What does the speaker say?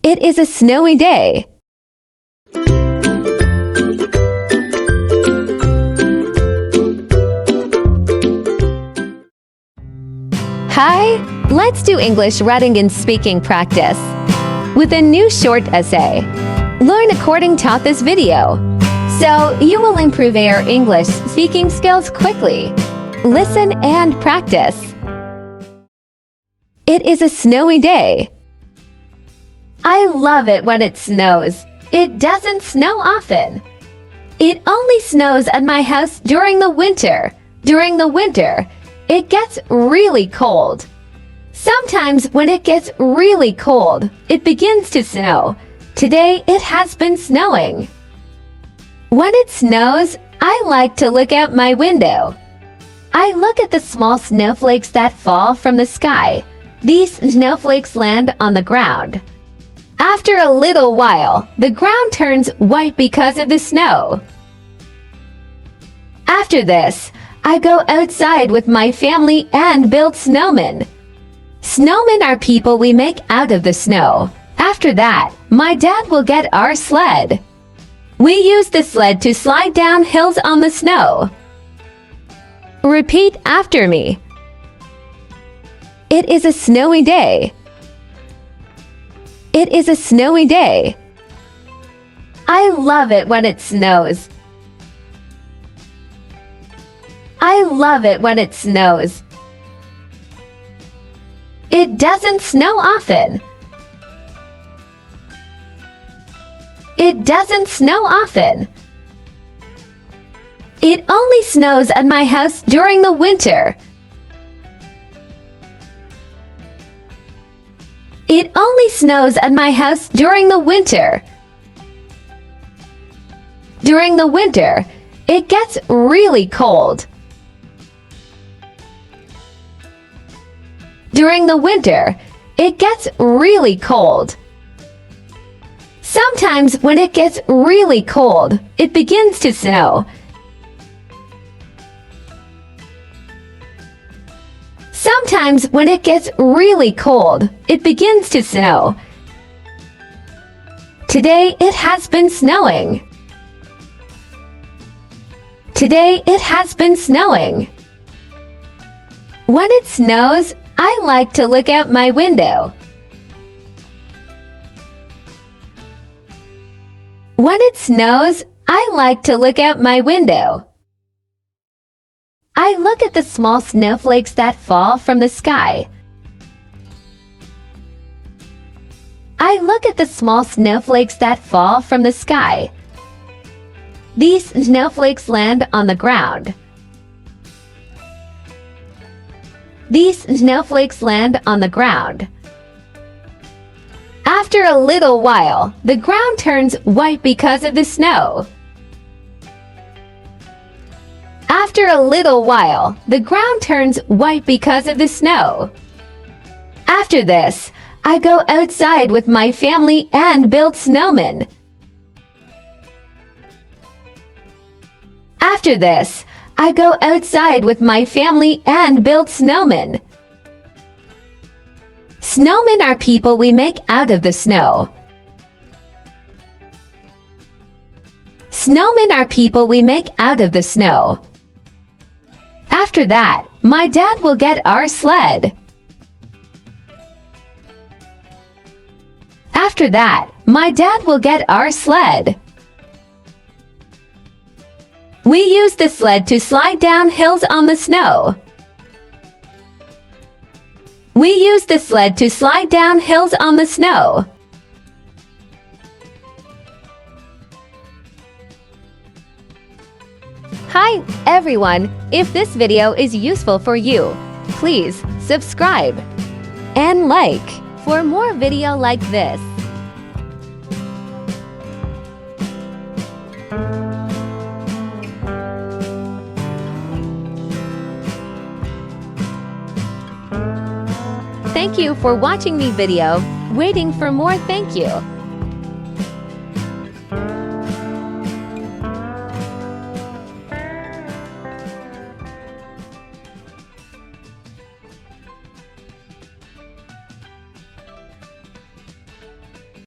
It is a snowy day. Hi, let's do English writing and speaking practice with a new short essay. Learn according to this video, so you will improve your English speaking skills quickly. Listen and practice. It is a snowy day. I love it when it snows. It doesn't snow often. It only snows at my house during the winter. During the winter, it gets really cold. Sometimes when it gets really cold, it begins to snow. Today it has been snowing. When it snows, I like to look out my window. I look at the small snowflakes that fall from the sky. These snowflakes land on the ground. After a little while, the ground turns white because of the snow. After this, I go outside with my family and build snowmen. Snowmen are people we make out of the snow. After that, my dad will get our sled. We use the sled to slide down hills on the snow. Repeat after me. It is a snowy day. It is a snowy day. I love it when it snows. I love it when it snows. It doesn't snow often. It doesn't snow often. It only snows at my house during the winter. It only snows at my house during the winter. During the winter, it gets really cold. During the winter, it gets really cold. Sometimes when it gets really cold, it begins to snow. Sometimes when it gets really cold, it begins to snow. Today it has been snowing. Today it has been snowing. When it snows, I like to look out my window. When it snows, I like to look out my window. I look at the small snowflakes that fall from the sky. I look at the small snowflakes that fall from the sky. These snowflakes land on the ground. These snowflakes land on the ground. After a little while, the ground turns white because of the snow. After a little while, the ground turns white because of the snow. After this, I go outside with my family and build snowmen. After this, I go outside with my family and build snowmen. Snowmen are people we make out of the snow. Snowmen are people we make out of the snow. After that, my dad will get our sled. After that, my dad will get our sled. We use the sled to slide down hills on the snow. We use the sled to slide down hills on the snow. Hi, everyone! If this video is useful for you, please subscribe and like for more video like this. Thank you for watching the video. Waiting for more. Thank you.